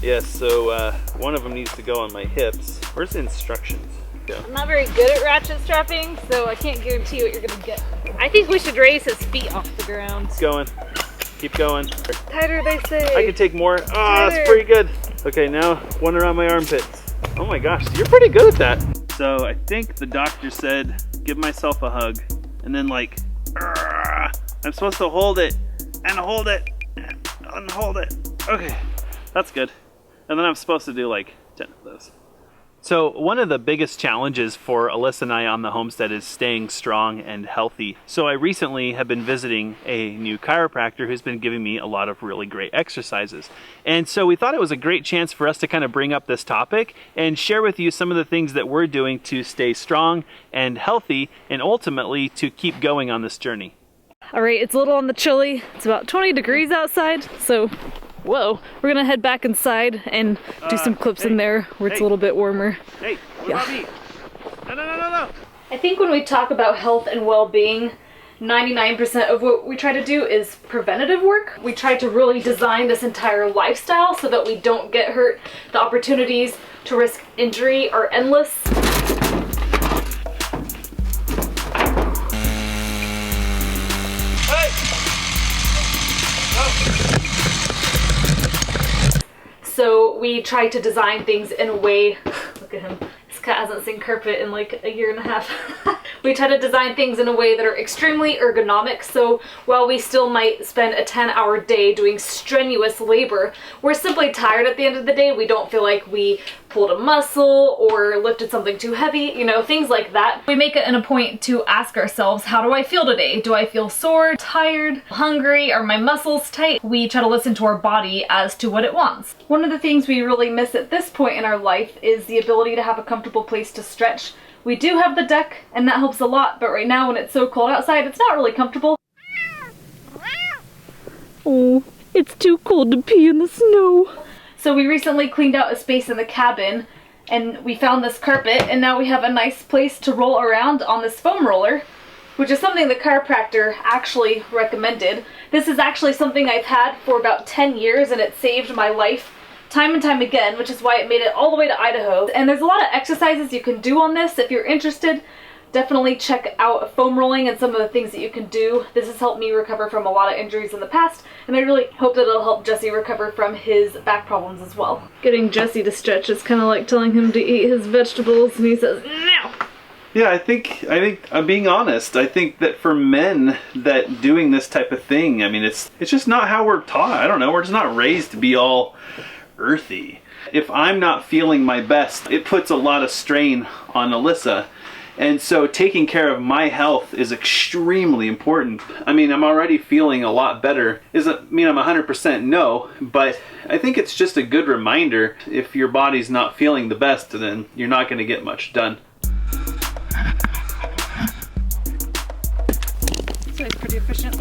Yes, so one of them needs to go on my hips. Where's the instructions? Go. I'm not very good at ratchet strapping, so I can't guarantee what you're gonna get. I think we should raise his feet off the ground. It's going. Keep going. Tighter, they say. I can take more. Oh, that's pretty good. Okay, now one around my armpits. Oh my gosh, you're pretty good at that. So I think the doctor said, give myself a hug, and then like, I'm supposed to hold it, and hold it, and hold it. Okay, that's good. And then I'm supposed to do like 10 of those. So one of the biggest challenges for Alyssa and I on the homestead is staying strong and healthy. So I recently have been visiting a new chiropractor who's been giving me a lot of really great exercises. And so we thought it was a great chance for us to kind of bring up this topic and share with you some of the things that we're doing to stay strong and healthy and ultimately to keep going on this journey. All right, it's a little on the chilly. It's about 20 degrees outside, so whoa, we're gonna head back inside and do some clips in there where it's a little bit warmer. Hey, what about me? No. I think when we talk about health and well-being, 99% of what we try to do is preventative work. We try to really design this entire lifestyle so that we don't get hurt. The opportunities to risk injury are endless. So we try to design things in a way, look at him, this cat hasn't seen carpet in like a year and a half. We try to design things in a way that are extremely ergonomic, so while we still might spend a 10-hour day doing strenuous labor, we're simply tired at the end of the day. We don't feel like we pulled a muscle or lifted something too heavy, you know, things like that. We make it a point to ask ourselves, how do I feel today? Do I feel sore, tired, hungry? Are my muscles tight? We try to listen to our body as to what it wants. One of the things we really miss at this point in our life is the ability to have a comfortable place to stretch. We do have the deck, and that helps a lot, but right now when it's so cold outside, it's not really comfortable. Oh, it's too cold to pee in the snow. So we recently cleaned out a space in the cabin, and we found this carpet, and now we have a nice place to roll around on this foam roller, which is something the chiropractor actually recommended. This is actually something I've had for about 10 years, and it saved my life time and time again, which is why it made it all the way to Idaho. And there's a lot of exercises you can do on this. If you're interested, definitely check out foam rolling and some of the things that you can do. This has helped me recover from a lot of injuries in the past, and I really hope that it'll help Jesse recover from his back problems as well. Getting Jesse to stretch is kind of like telling him to eat his vegetables, and he says, no! Yeah, I think I'm being honest. I think that for men that doing this type of thing, I mean, it's just not how we're taught. I don't know, we're just not raised to be all earthy. If I'm not feeling my best, it puts a lot of strain on Alyssa. And so taking care of my health is extremely important. I mean, I'm already feeling a lot better. Doesn't mean I'm 100% no, but I think it's just a good reminder. If your body's not feeling the best, then you're not going to get much done. So it's pretty efficient.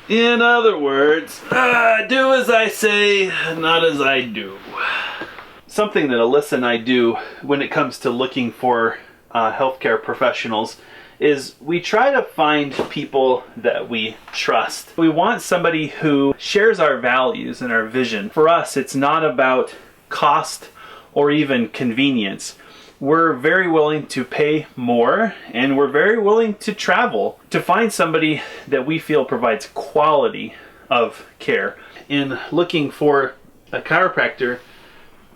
In other words, do as I say, not as I do. Something that Alyssa and I do when it comes to looking for healthcare professionals is we try to find people that we trust. We want somebody who shares our values and our vision. For us, it's not about cost or even convenience. We're very willing to pay more, and we're very willing to travel to find somebody that we feel provides quality of care. In looking for a chiropractor,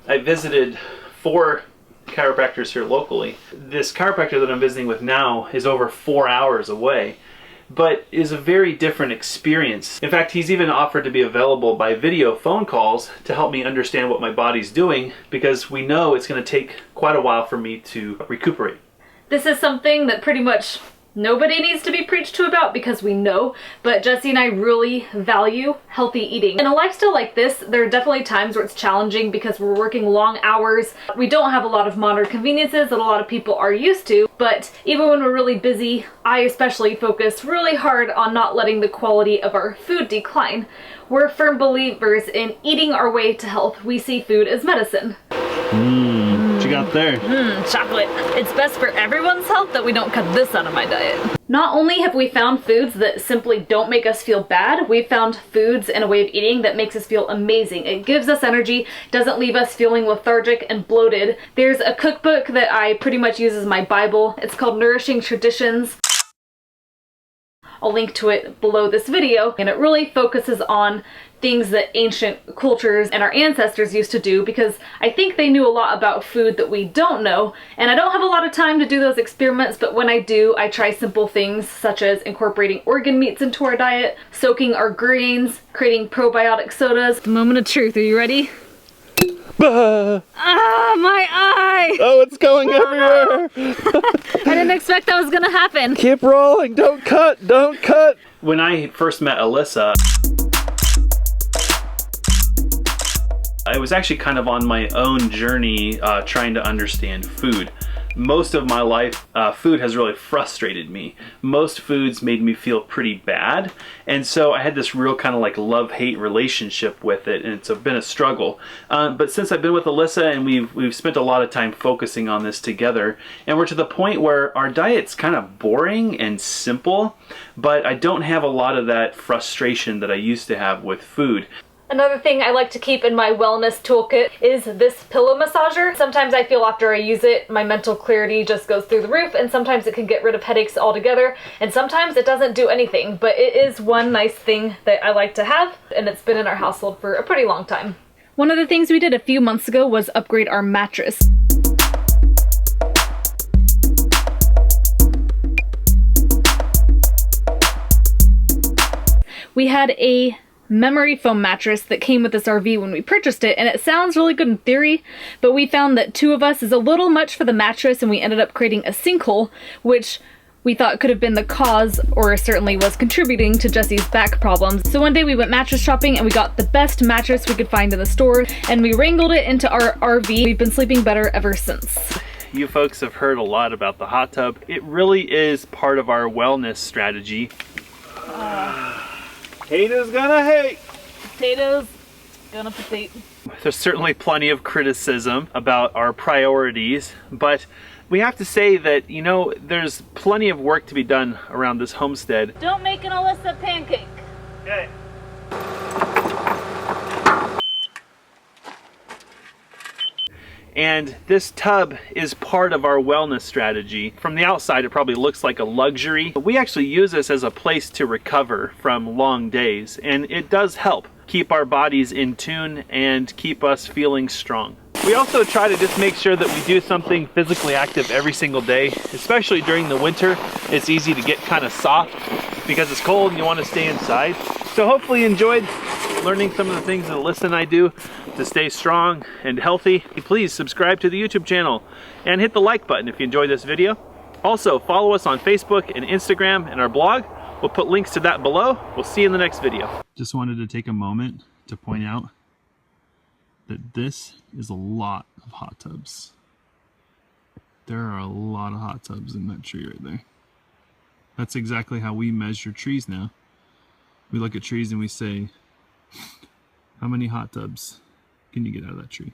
I visited 4 chiropractors here locally. This chiropractor that I'm visiting with now is over 4 hours away, but is a very different experience. In fact, he's even offered to be available by video phone calls to help me understand what my body's doing, because we know it's going to take quite a while for me to recuperate. This is something that pretty much nobody needs to be preached to about, because we know, but Jesse and I really value healthy eating. In a lifestyle like this, there are definitely times where it's challenging because we're working long hours. We don't have a lot of modern conveniences that a lot of people are used to, but even when we're really busy, I especially focus really hard on not letting the quality of our food decline. We're firm believers in eating our way to health. We see food as medicine. Did you got there? Chocolate. It's best for everyone's health that we don't cut this out of my diet. Not only have we found foods that simply don't make us feel bad, we've found foods and a way of eating that makes us feel amazing. It gives us energy, doesn't leave us feeling lethargic and bloated. There's a cookbook that I pretty much use as my Bible. It's called Nourishing Traditions. I'll link to it below this video, and it really focuses on things that ancient cultures and our ancestors used to do, because I think they knew a lot about food that we don't know, and I don't have a lot of time to do those experiments, but when I do, I try simple things such as incorporating organ meats into our diet, soaking our grains, creating probiotic sodas. Moment of truth, are you ready? Ah, my eye! Oh, it's going everywhere! I didn't expect that was gonna happen. Keep rolling, don't cut, don't cut! When I first met Alyssa, I was actually kind of on my own journey trying to understand food. Most of my life, food has really frustrated me. Most foods made me feel pretty bad, and so I had this real kind of like love-hate relationship with it, and it's been a struggle. But since I've been with Alyssa, and we've spent a lot of time focusing on this together, and we're to the point where our diet's kind of boring and simple, but I don't have a lot of that frustration that I used to have with food. Another thing I like to keep in my wellness toolkit is this pillow massager. Sometimes I feel after I use it, my mental clarity just goes through the roof, and sometimes it can get rid of headaches altogether, and sometimes it doesn't do anything, but it is one nice thing that I like to have, and it's been in our household for a pretty long time. One of the things we did a few months ago was upgrade our mattress. We had a memory foam mattress that came with this RV when we purchased it, and it sounds really good in theory, but we found that 2 of us is a little much for the mattress, and we ended up creating a sinkhole, which we thought could have been the cause, or certainly was contributing to Jesse's back problems. So one day we went mattress shopping, and we got the best mattress we could find in the store, and we wrangled it into our RV. We've been sleeping better ever since. You folks have heard a lot about the hot tub. It really is part of our wellness strategy. Potatoes gonna hate. Potatoes gonna potato. There's certainly plenty of criticism about our priorities, but we have to say that, you know, there's plenty of work to be done around this homestead. Don't make an Alyssa pancake. Okay. And this tub is part of our wellness strategy. From the outside, it probably looks like a luxury, but we actually use this as a place to recover from long days, and it does help keep our bodies in tune and keep us feeling strong. We also try to just make sure that we do something physically active every single day, especially during the winter. It's easy to get kind of soft because it's cold and you want to stay inside. So hopefully you enjoyed learning some of the things that Alyssa and I do to stay strong and healthy. Please subscribe to the YouTube channel and hit the like button if you enjoyed this video. Also, follow us on Facebook and Instagram and our blog. We'll put links to that below. We'll see you in the next video. Just wanted to take a moment to point out that this is a lot of hot tubs. There are a lot of hot tubs in that tree right there. That's exactly how we measure trees now. We look at trees and we say, how many hot tubs can you get out of that tree?